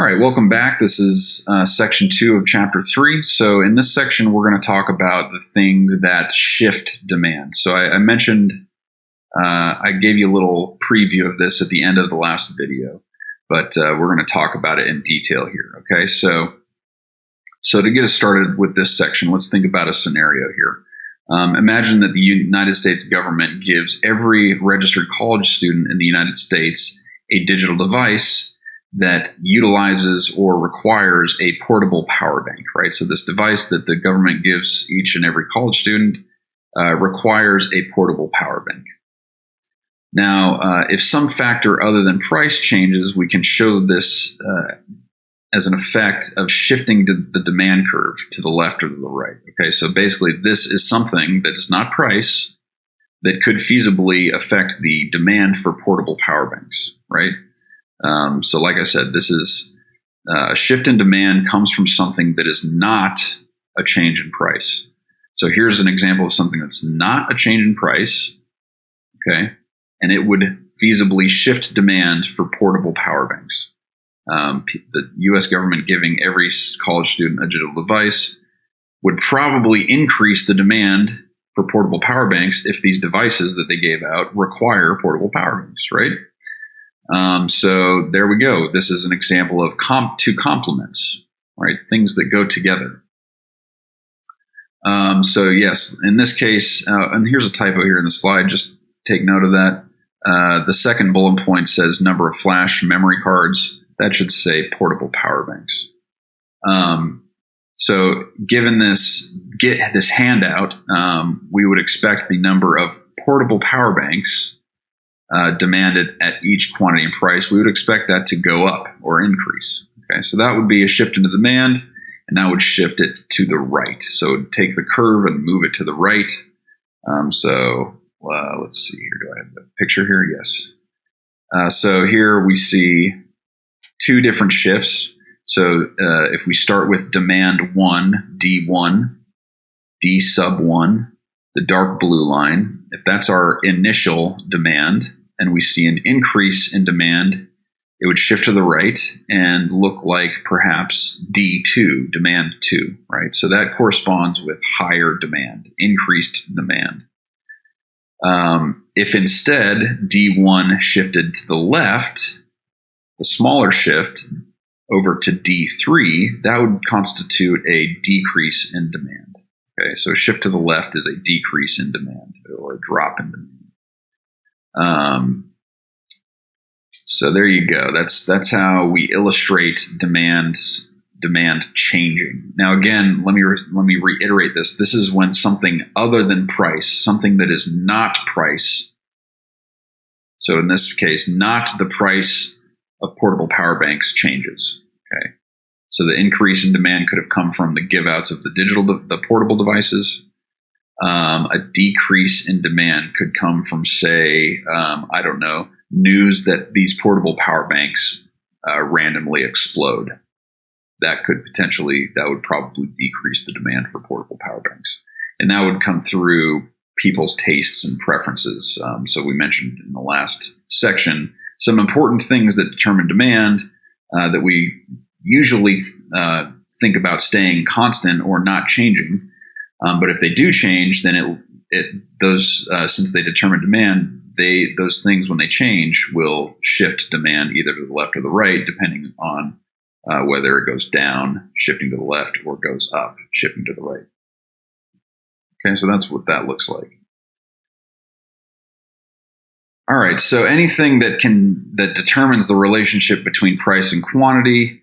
All right, welcome back. This is section 2 of chapter 3. So in this section, we're going to talk about the things that shift demand. So I mentioned, I gave you a little preview of this at the end of the last video, but we're going to talk about it in detail here. Okay, so to get us started with this section, let's think about a scenario here. Imagine that the United States government gives every registered college student in the United States a digital device that utilizes or requires a portable power bank, right? So this device that the government gives each and every college student requires a portable power bank. Now, if some factor other than price changes, we can show this as an effect of shifting the demand curve to the left or to the right. Okay, so basically this is something that is not price that could feasibly affect the demand for portable power banks, right? So like I said, this is a shift in demand comes from something that is not a change in price. So here's an example of something that's not a change in price, okay? And it would feasibly shift demand for portable power banks. The U.S. government giving every college student a digital device would probably increase the demand for portable power banks if these devices that they gave out require portable power banks, right? So there we go. This is an example of two complements, right? Things that go together. So yes, in this case, and here's a typo here in the slide, just take note of that. The second bullet point says number of flash memory cards. That should say portable power banks. So given this handout, we would expect the number of portable power banks demanded at each quantity and price, we would expect that to go up or increase. Okay, so that would be a shift in the demand, and that would shift it to the right. So take the curve and move it to the right. Let's see here. Do I have the picture here? Yes. So here we see two different shifts. So if we start with demand 1, D1, D sub 1, the dark blue line, if that's our initial demand, and we see an increase in demand, it would shift to the right and look like perhaps D2, demand 2, right? So that corresponds with higher demand, increased demand. If instead D1 shifted to the left, the smaller shift over to D3, that would constitute a decrease in demand. Okay, so a shift to the left is a decrease in demand or a drop in demand. So there you go. That's how we illustrate demand changing. Now again, let me reiterate this. This is when something other than price, something that is not price. So in this case, not the price of portable power banks changes. Okay. So the increase in demand could have come from the give outs of the portable devices. A decrease in demand could come from, say, news that these portable power banks randomly explode. That would probably decrease the demand for portable power banks. And that would come through people's tastes and preferences. So we mentioned in the last section some important things that determine demand that we usually think about staying constant or not changing. But if they do change, then since they determine demand, those things when they change will shift demand either to the left or the right, depending on whether it goes down, shifting to the left, or goes up, shifting to the right. Okay, so that's what that looks like. All right, so anything that determines the relationship between price and quantity,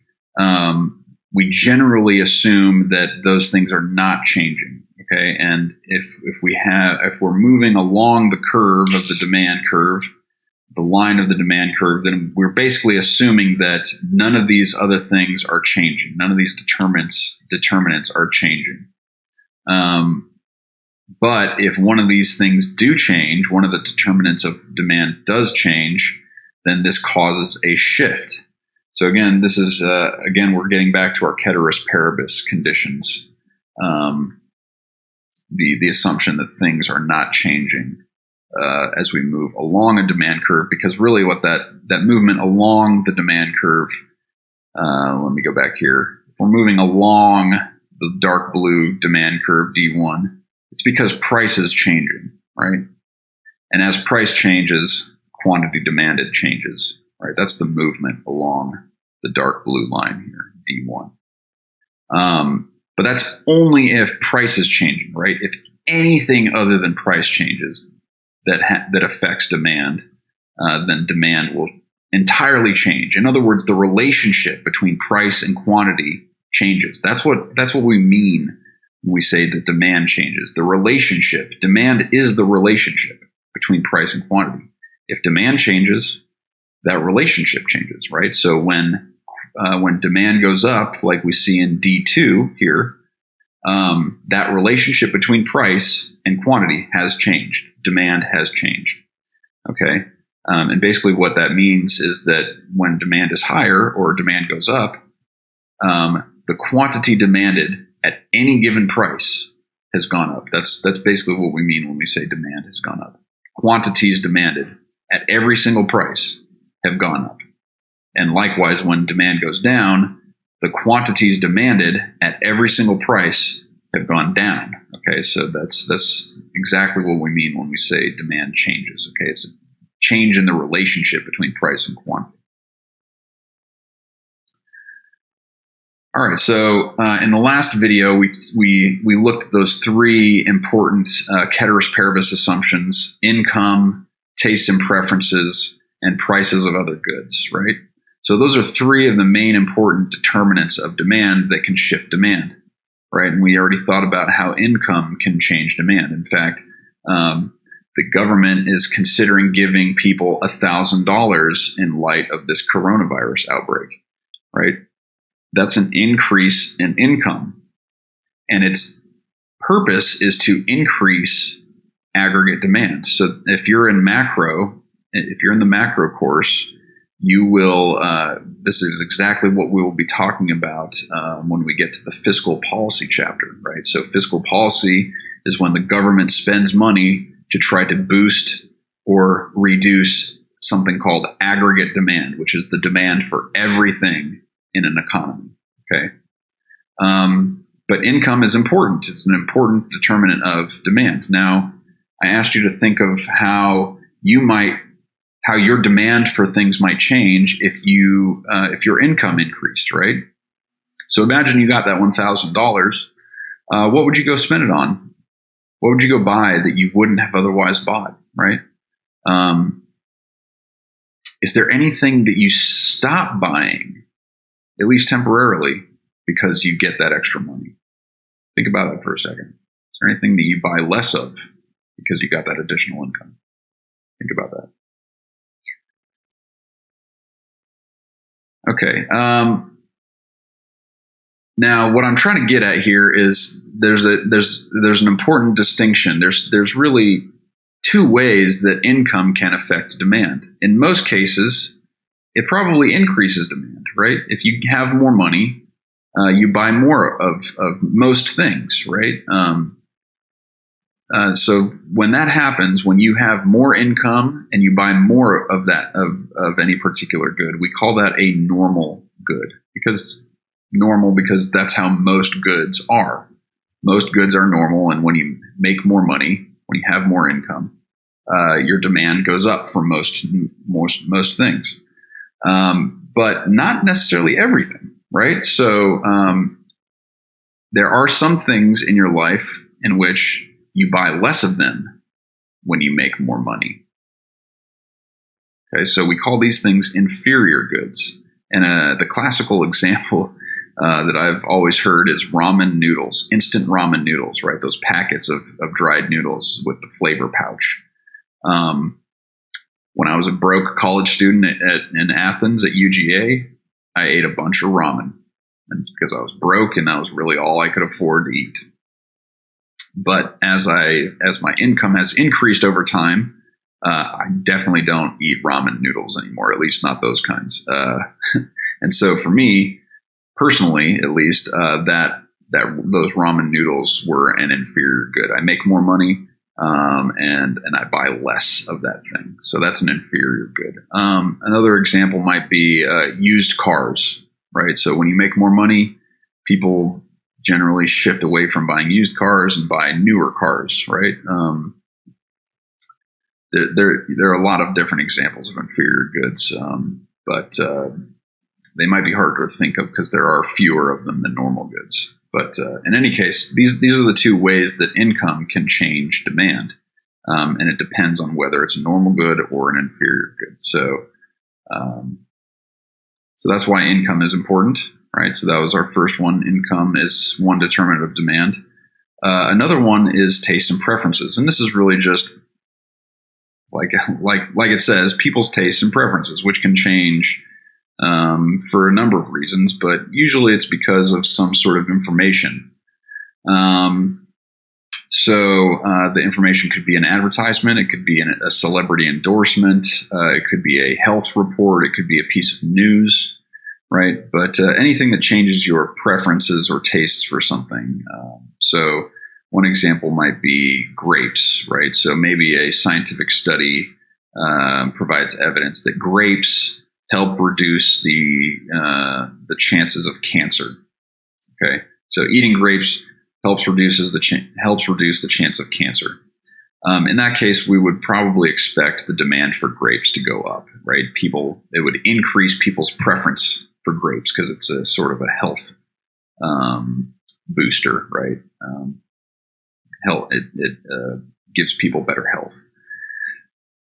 we generally assume that those things are not changing. Okay, and if we're moving along the curve of the demand curve, the line of the demand curve, then we're basically assuming that none of these other things are changing. None of these determinants are changing. But if one of these things do change, one of the determinants of demand does change, then this causes a shift. So again, this is we're getting back to our ceteris paribus conditions. The assumption that things are not changing as we move along a demand curve, because really what that movement along the demand curve Let me go back here. If we're moving along the dark blue demand curve D1, it's because price is changing, right? And as price changes, quantity demanded changes, right? That's the movement along the dark blue line here, D1. But that's only if price is changing, right? If anything other than price changes that affects demand, then demand will entirely change. In other words, the relationship between price and quantity changes. That's what we mean when we say that demand changes. The relationship, demand is the relationship between price and quantity. If demand changes, that relationship changes, right? So when demand goes up, like we see in D2 here, that relationship between price and quantity has changed. Demand has changed. Okay. And basically what that means is that when demand is higher or demand goes up, the quantity demanded at any given price has gone up. That's basically what we mean when we say demand has gone up. Quantities demanded at every single price have gone up. And likewise, when demand goes down, the quantities demanded at every single price have gone down. Okay, so that's exactly what we mean when we say demand changes. Okay, it's a change in the relationship between price and quantity. All right, so in the last video, we looked at those three important ceteris paribus assumptions: income, tastes and preferences, and prices of other goods, right? So those are three of the main important determinants of demand that can shift demand, right? And we already thought about how income can change demand. In fact, the government is considering giving people $1,000 in light of this coronavirus outbreak, right? That's an increase in income. And its purpose is to increase aggregate demand. So if you're in the macro course, you will, this is exactly what we will be talking about when we get to the fiscal policy chapter, right? So fiscal policy is when the government spends money to try to boost or reduce something called aggregate demand, which is the demand for everything in an economy, okay? But income is important. It's an important determinant of demand. Now, I asked you to think of how your demand for things might change if your income increased, right? So imagine you got that $1,000. What would you go spend it on? What would you go buy that you wouldn't have otherwise bought, right? Is there anything that you stop buying, at least temporarily, because you get that extra money? Think about that for a second. Is there anything that you buy less of because you got that additional income? Think about that. Okay. Now, what I'm trying to get at here is there's an important distinction. There's really two ways that income can affect demand. In most cases, it probably increases demand, right? If you have more money, you buy more of most things, right? So when that happens, when you have more income and you buy more of that of any particular good, we call that a normal good, because that's how most goods are. Most goods are normal, and when you make more money, when you have more income, your demand goes up for most things, but not necessarily everything, right? So there are some things in your life in which you buy less of them when you make more money. Okay, so we call these things inferior goods. And the classical example that I've always heard is ramen noodles, instant ramen noodles, right? Those packets of dried noodles with the flavor pouch. When I was a broke college student in Athens at UGA, I ate a bunch of ramen. And it's because I was broke and that was really all I could afford to eat. But as my income has increased over time, I definitely don't eat ramen noodles anymore, at least not those kinds. And so for me, personally, at least, that those ramen noodles were an inferior good. I make more money, and I buy less of that thing. So that's an inferior good. Another example might be used cars, right? So when you make more money, people generally shift away from buying used cars and buy newer cars, right? There are a lot of different examples of inferior goods, but they might be harder to think of because there are fewer of them than normal goods. But in any case, these are the two ways that income can change demand, and it depends on whether it's a normal good or an inferior good. So that's why income is important, right? So that was our first one. Income is one determinant of demand. Another one is tastes and preferences, and this is really just like it says, people's tastes and preferences, which can change for a number of reasons, but usually it's because of some sort of information. So the information could be an advertisement, it could be a celebrity endorsement, it could be a health report, it could be a piece of news, right? But anything that changes your preferences or tastes for something. So one example might be grapes, right? So maybe a scientific study provides evidence that grapes help reduce the chances of cancer. Okay, so eating grapes helps reduce the chance of cancer. In that case, we would probably expect the demand for grapes to go up, right? It would increase people's preference for grapes because it's a sort of a health booster, right? It gives people better health.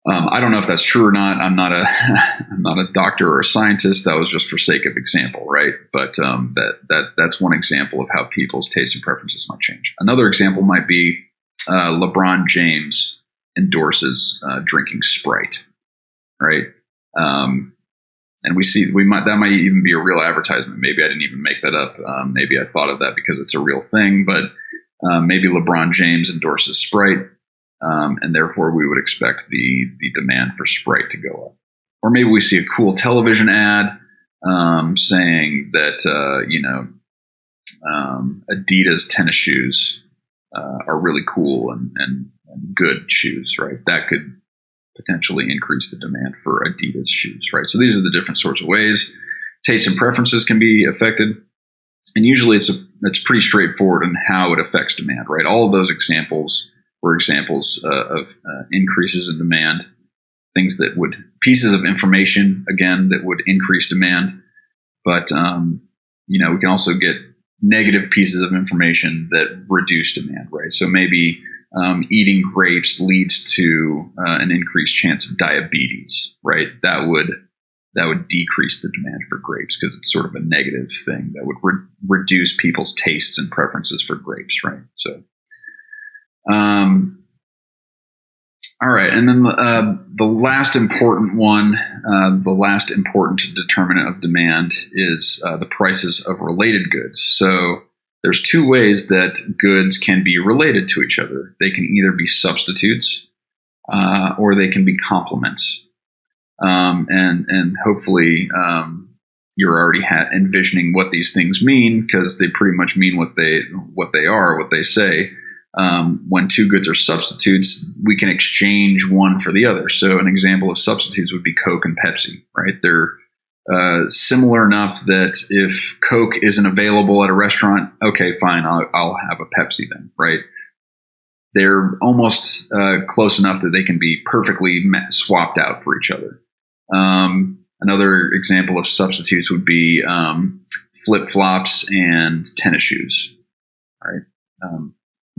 I don't know if that's true or not. I'm not a doctor or a scientist. That was just for sake of example, right? But that's one example of how people's tastes and preferences might change. Another example might be LeBron James endorses drinking Sprite, right? And that might even be a real advertisement. Maybe I didn't even make that up. Maybe I thought of that because it's a real thing. But maybe LeBron James endorses Sprite. And therefore we would expect the demand for Sprite to go up. Or maybe we see a cool television ad saying that Adidas tennis shoes are really cool and good shoes, right? That could potentially increase the demand for Adidas shoes, right? So these are the different sorts of ways tastes and preferences can be affected. And usually it's pretty straightforward in how it affects demand, right? All of those examples were examples of increases in demand, pieces of information, again, that would increase demand. But, we can also get negative pieces of information that reduce demand, right? So maybe eating grapes leads to an increased chance of diabetes, right? That would decrease the demand for grapes because it's sort of a negative thing that would reduce people's tastes and preferences for grapes, right? So, all right. And then the last important one, the last important determinant of demand is the prices of related goods. So there's two ways that goods can be related to each other. They can either be substitutes or they can be complements. And hopefully you're already envisioning what these things mean because they pretty much mean what they are, what they say. When two goods are substitutes, we can exchange one for the other. So an example of substitutes would be Coke and Pepsi, right? They're similar enough that if Coke isn't available at a restaurant, okay, fine, I'll have a Pepsi then, right? They're almost close enough that they can be perfectly swapped out for each other. Another example of substitutes would be flip-flops and tennis shoes, right?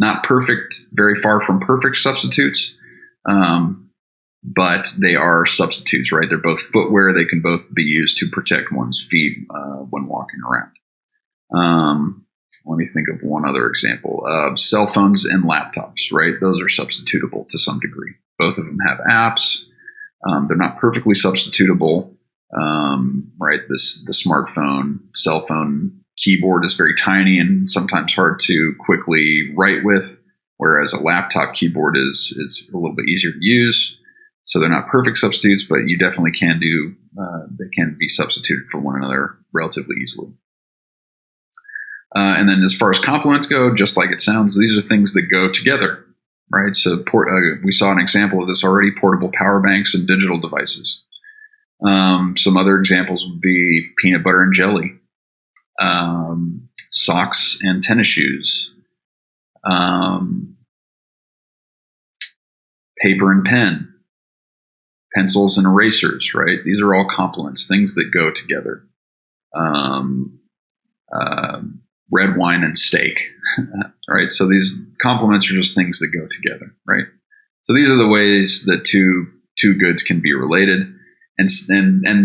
Not perfect, very far from perfect substitutes, but they are substitutes, right? They're both footwear. They can both be used to protect one's feet when walking around. Let me think of one other example. Cell phones and laptops, right? Those are substitutable to some degree. Both of them have apps. They're not perfectly substitutable, right? The smartphone, cell phone keyboard is very tiny and sometimes hard to quickly write with, whereas a laptop keyboard is a little bit easier to use. So they're not perfect substitutes, but you definitely can they can be substituted for one another relatively easily. And then as far as complements go, just like it sounds, these are things that go together, right? So we saw an example of this already, portable power banks and digital devices. Some other examples would be peanut butter and jelly, socks and tennis shoes, paper and pen, pencils and erasers, right? These are all complements, things that go together. Red wine and steak, right? So these complements are just things that go together, right? So these are the ways that two goods can be related, and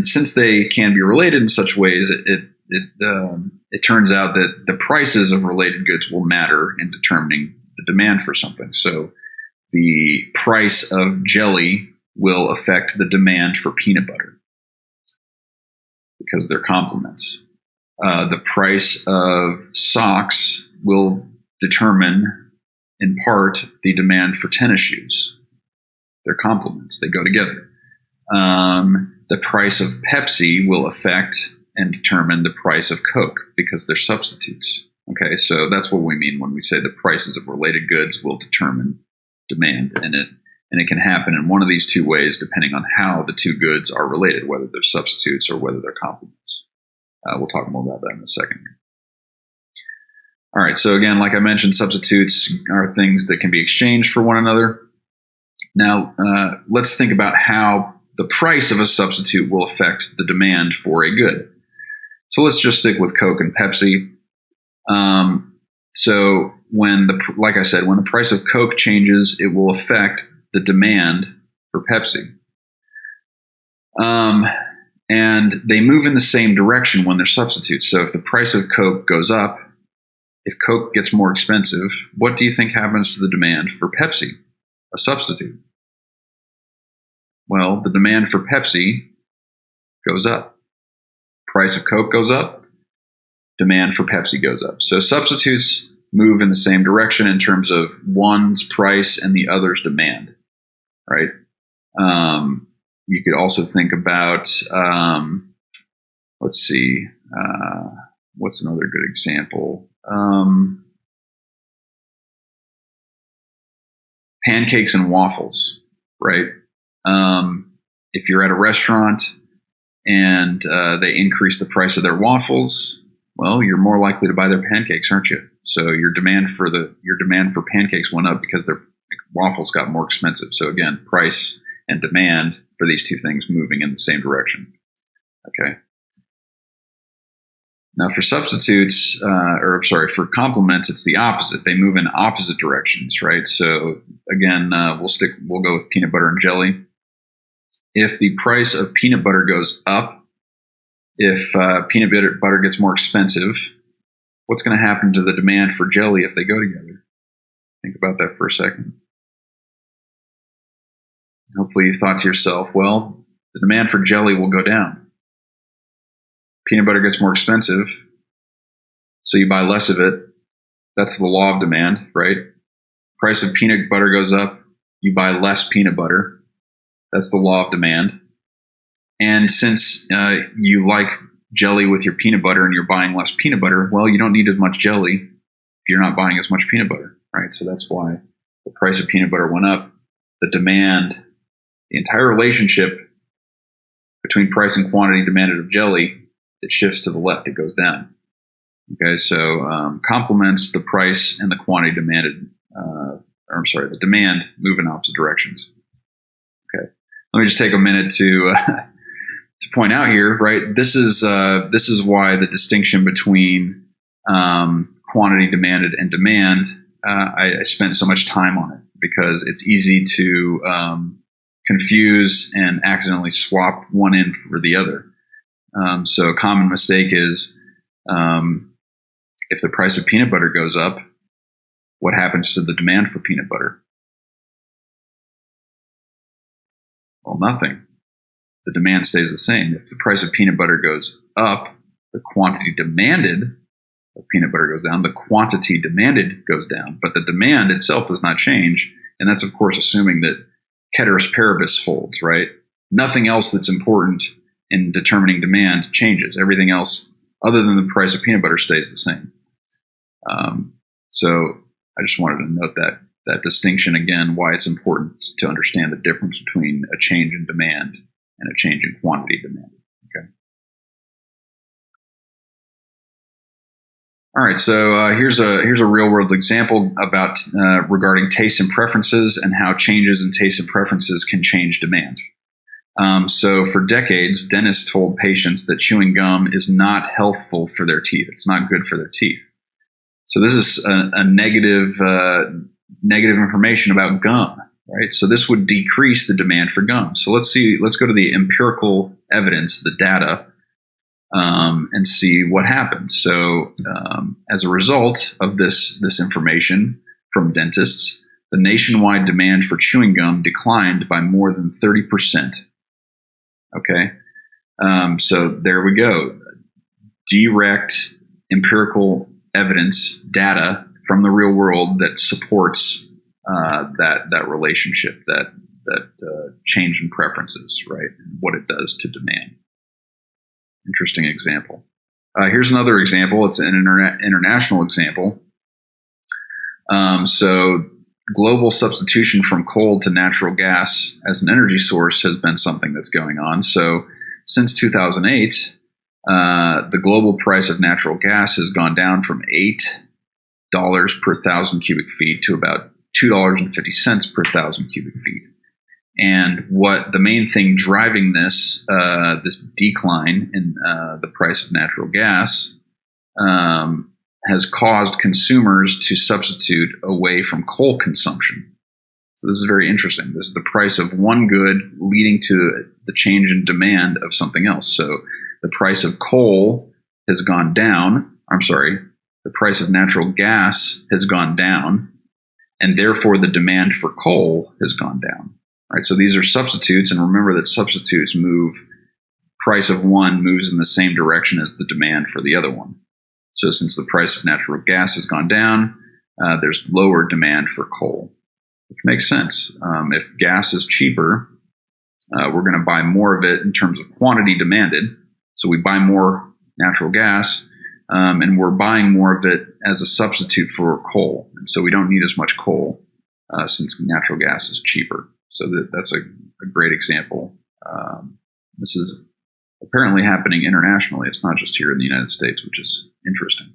since they can be related in such ways, it turns out that the prices of related goods will matter in determining the demand for something. So the price of jelly will affect the demand for peanut butter because they're complements. The price of socks will determine, in part, the demand for tennis shoes. They're complements. They go together. The price of Pepsi will affect and determine the price of Coke because they're substitutes. Okay, so that's what we mean when we say the prices of related goods will determine demand, and it can happen in one of these two ways depending on how the two goods are related, whether they're substitutes or whether they're complements. We'll talk more about that in a second here. All right, so again, like I mentioned, substitutes are things that can be exchanged for one another. Now, let's think about how the price of a substitute will affect the demand for a good. So let's just stick with Coke and Pepsi. So like I said, when the price of Coke changes, it will affect the demand for Pepsi. And they move in the same direction when they're substitutes. So if the price of Coke goes up, if Coke gets more expensive, what do you think happens to the demand for Pepsi, a substitute? Well, the demand for Pepsi goes up. Price of Coke goes up, demand for Pepsi goes up. So substitutes move in the same direction in terms of one's price and the other's demand, right? You could also think about, let's see, what's another good example? Pancakes and waffles, right? If you're at a restaurant and they increase the price of their waffles, well, you're more likely to buy their pancakes, aren't you? So your demand for pancakes went up because their waffles got more expensive. So again, price and demand for these two things moving in the same direction. Okay. Now for substitutes, for complements, it's the opposite. They move in opposite directions, right? So again, we'll go with peanut butter and jelly. If the price of peanut butter goes up, if peanut butter gets more expensive, what's going to happen to the demand for jelly if they go together? Think about that for a second. Hopefully you thought to yourself, well, the demand for jelly will go down. Peanut butter gets more expensive, so you buy less of it. That's the law of demand, right? Price of peanut butter goes up, you buy less peanut butter. That's the law of demand. And since you like jelly with your peanut butter and you're buying less peanut butter, well, you don't need as much jelly if you're not buying as much peanut butter, right? So that's why the price of peanut butter went up. The demand, the entire relationship between price and quantity demanded of jelly, it shifts to the left, it goes down. Okay, so complements, the price and the quantity demanded, the demand move in opposite directions. Okay, let me just take a minute to point out here, right? This is why the distinction between quantity demanded and demand, I spent so much time on it because it's easy to confuse and accidentally swap one in for the other. So a common mistake is if the price of peanut butter goes up, what happens to the demand for peanut butter? Well, nothing. The demand stays the same. If the price of peanut butter goes up, the quantity demanded of peanut butter goes down. The quantity demanded goes down, but the demand itself does not change. And that's, of course, assuming that ceteris paribus holds, right? Nothing else that's important in determining demand changes. Everything else, other than the price of peanut butter, stays the same. So I just wanted to note that distinction again, why it's important to understand the difference between a change in demand and a change in quantity demanded. Okay. All right, so here's a real world example about regarding tastes and preferences and how changes in tastes and preferences can change demand. So for decades, dentists told patients that chewing gum is not healthful for their teeth. It's not good for their teeth. So this is a negative information about gum, right? So this would decrease the demand for gum. So let's go to the empirical evidence, the data, and see what happens. So as a result of this information from dentists, the nationwide demand for chewing gum declined by more than 30%. Okay, so there we go. Direct empirical evidence, data from the real world that supports that relationship, that change in preferences, right? And what it does to demand. Interesting example. Here's another example. It's an international example. So global substitution from coal to natural gas as an energy source has been something that's going on. So since 2008, the global price of natural gas has gone down from $8 per thousand cubic feet to about $2.50 per thousand cubic feet. And what the main thing driving this decline in the price of natural gas has caused consumers to substitute away from coal consumption. So this is very interesting. This is the price of one good leading to the change in demand of something else. So the price of coal has gone down. The price of natural gas has gone down, and therefore the demand for coal has gone down. Right? So these are substitutes, and remember that substitutes move. Price of one moves in the same direction as the demand for the other one. So since the price of natural gas has gone down, there's lower demand for coal, which makes sense. If gas is cheaper, we're going to buy more of it in terms of quantity demanded. So we buy more natural gas, and we're buying more of it as a substitute for coal. And so we don't need as much coal since natural gas is cheaper. So that's a great example. This is apparently happening internationally. It's not just here in the United States, which is interesting.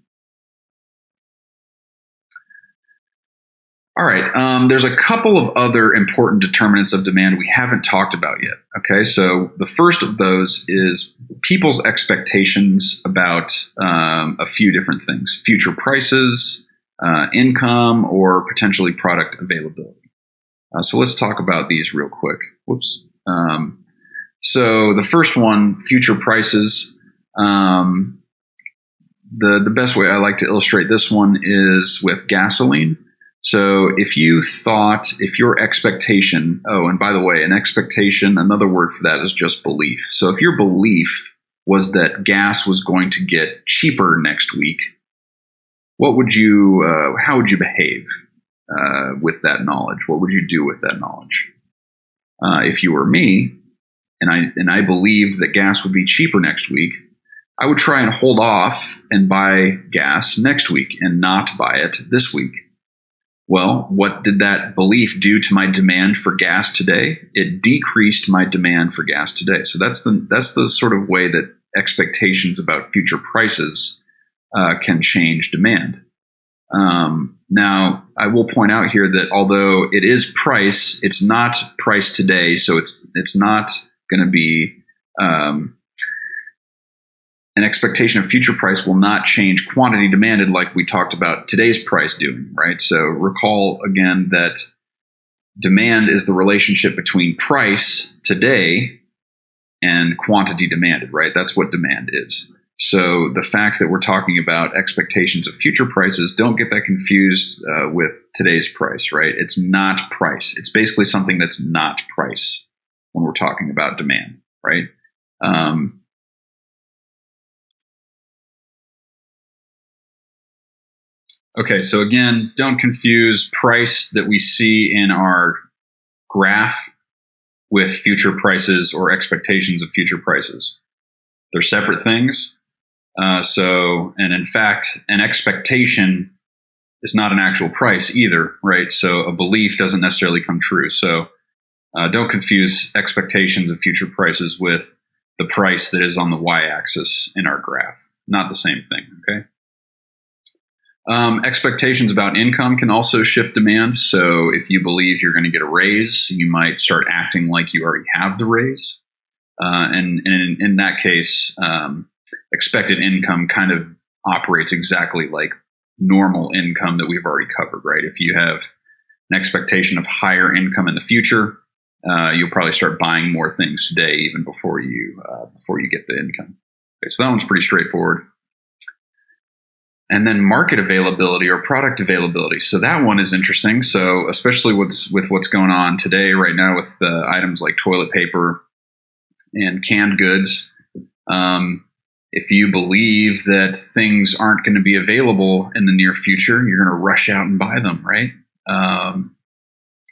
All right, there's a couple of other important determinants of demand we haven't talked about yet. Okay, so the first of those is people's expectations about a few different things: future prices, income, or potentially product availability. So let's talk about these real quick. Whoops. So the first one, future prices. The best way I like to illustrate this one is with gasoline. So if your expectation, and by the way, an expectation, another word for that is just belief. So if your belief was that gas was going to get cheaper next week, how would you behave with that knowledge? What would you do with that knowledge? If you were me, and I believed that gas would be cheaper next week, I would try and hold off and buy gas next week and not buy it this week. Well, what did that belief do to my demand for gas today? It decreased my demand for gas today. So that's the sort of way that expectations about future prices can change demand. Now, I will point out here that although it is price, it's not price today. So it's not going to be an expectation of future price will not change quantity demanded like we talked about today's price doing, right? So recall again that demand is the relationship between price today and quantity demanded, right? That's what demand is. So the fact that we're talking about expectations of future prices, don't get that confused with today's price, right? It's not price. It's basically something that's not price when we're talking about demand, right? Okay, so again, don't confuse price that we see in our graph with future prices or expectations of future prices. They're separate things. And in fact, an expectation is not an actual price either, right? So a belief doesn't necessarily come true. So don't confuse expectations of future prices with the price that is on the y-axis in our graph. Not the same thing, okay? Expectations about income can also shift demand. So if you believe you're going to get a raise, you might start acting like you already have the raise. And in that case, expected income kind of operates exactly like normal income that we've already covered, right? If you have an expectation of higher income in the future, you'll probably start buying more things today, even before you get the income. Okay, so that one's pretty straightforward. And then market availability or product availability. So that one is interesting. So especially with what's going on today, right now, with items like toilet paper and canned goods. If you believe that things aren't going to be available in the near future, you're going to rush out and buy them, right?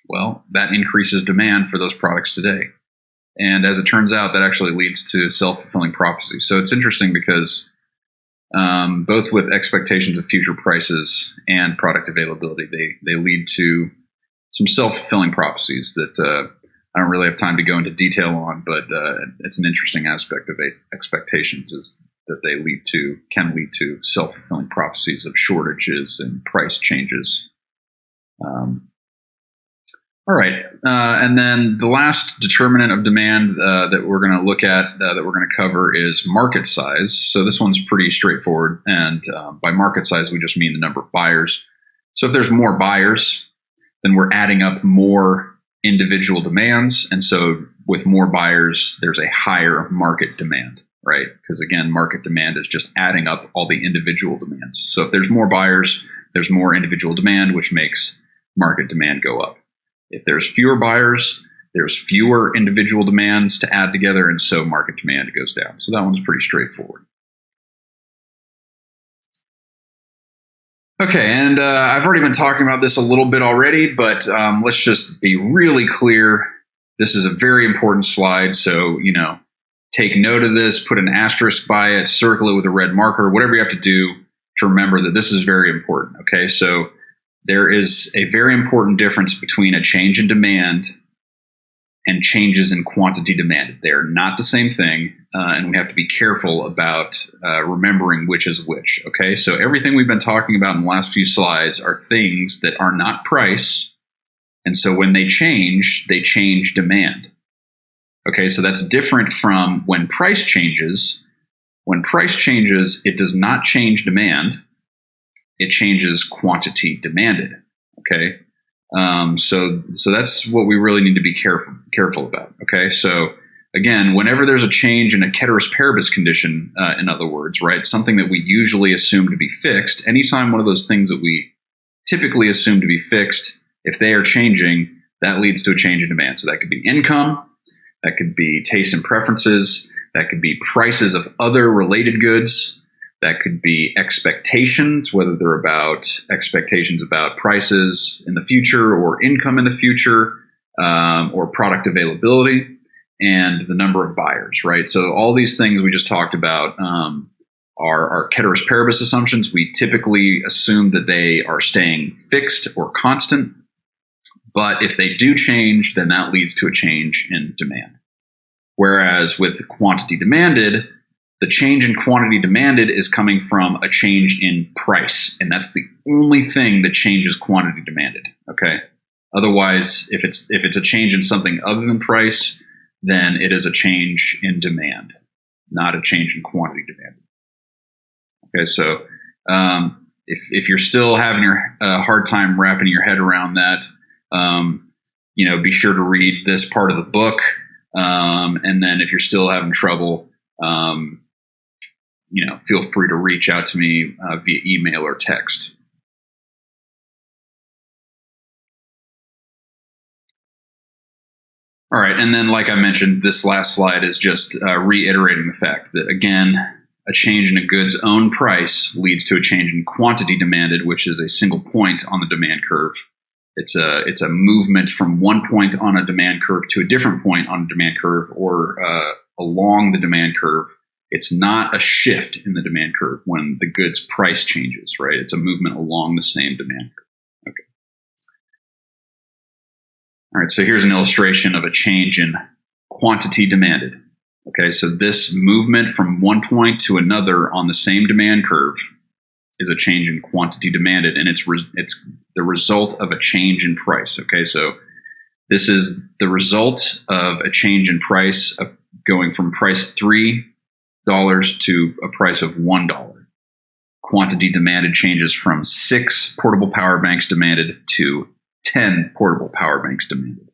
Well, that increases demand for those products today. And as it turns out, that actually leads to self-fulfilling prophecy. So it's interesting because both with expectations of future prices and product availability, they lead to some self-fulfilling prophecies that I don't really have time to go into detail on, but it's an interesting aspect of expectations is that they can lead to self-fulfilling prophecies of shortages and price changes. All right, and then the last determinant of demand that we're going to look at, that we're going to cover, is market size. So this one's pretty straightforward, and by market size, we just mean the number of buyers. So if there's more buyers, then we're adding up more individual demands, and so with more buyers, there's a higher market demand, right? Because again, market demand is just adding up all the individual demands. So if there's more buyers, there's more individual demand, which makes market demand go up. If there's fewer buyers, there's fewer individual demands to add together, and so market demand goes down. So that one's pretty straightforward. Okay, and I've already been talking about this a little bit already, but let's just be really clear. This is a very important slide, so take note of this, put an asterisk by it, circle it with a red marker, whatever you have to do to remember that this is very important. Okay, so there is a very important difference between a change in demand and changes in quantity demanded. They're not the same thing, and we have to be careful about remembering which is which. Okay, so everything we've been talking about in the last few slides are things that are not price, and so when they change demand. Okay, so that's different from when price changes. When price changes, it does not change demand. It changes quantity demanded. Okay, so that's what we really need to be careful about. Okay, so again, whenever there's a change in a ceteris paribus condition, in other words, right, something that we usually assume to be fixed, anytime one of those things that we typically assume to be fixed, if they are changing, that leads to a change in demand. So that could be income, that could be taste and preferences, that could be prices of other related goods. That could be expectations, whether they're about expectations about prices in the future or income in the future, or product availability, and the number of buyers, right? So all these things we just talked about are ceteris paribus assumptions. We typically assume that they are staying fixed or constant, but if they do change, then that leads to a change in demand. Whereas with quantity demanded, the change in quantity demanded is coming from a change in price, and that's the only thing that changes quantity demanded. Okay. Otherwise, if it's a change in something other than price, then it is a change in demand, not a change in quantity demanded. Okay. So if you're still having a hard time wrapping your head around that, be sure to read this part of the book, and then if you're still having trouble, feel free to reach out to me via email or text. All right, and then like I mentioned, this last slide is just reiterating the fact that, again, a change in a good's own price leads to a change in quantity demanded, which is a single point on the demand curve. It's a movement from one point on a demand curve to a different point on a demand curve, or along the demand curve. It's not a shift in the demand curve when the good's price changes, right? It's a movement along the same demand curve. Okay. All right, so here's an illustration of a change in quantity demanded. Okay, so this movement from one point to another on the same demand curve is a change in quantity demanded, and it's the result of a change in price. Okay, so this is the result of a change in price of going from price $3 to a price of $1. Quantity demanded changes from 6 portable power banks demanded to 10 portable power banks demanded.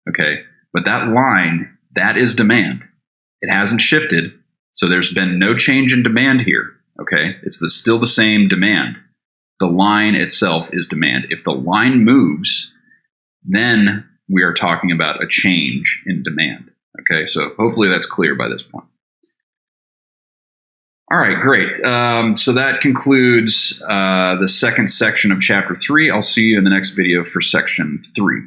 Okay, but that line, that is demand. It hasn't shifted, so there's been no change in demand here. Okay, it's still the same demand. The line itself is demand. If the line moves, then we are talking about a change in demand. Okay, so hopefully that's clear by this point. All right, great. So that concludes the second section of chapter 3. I'll see you in the next video for section 3.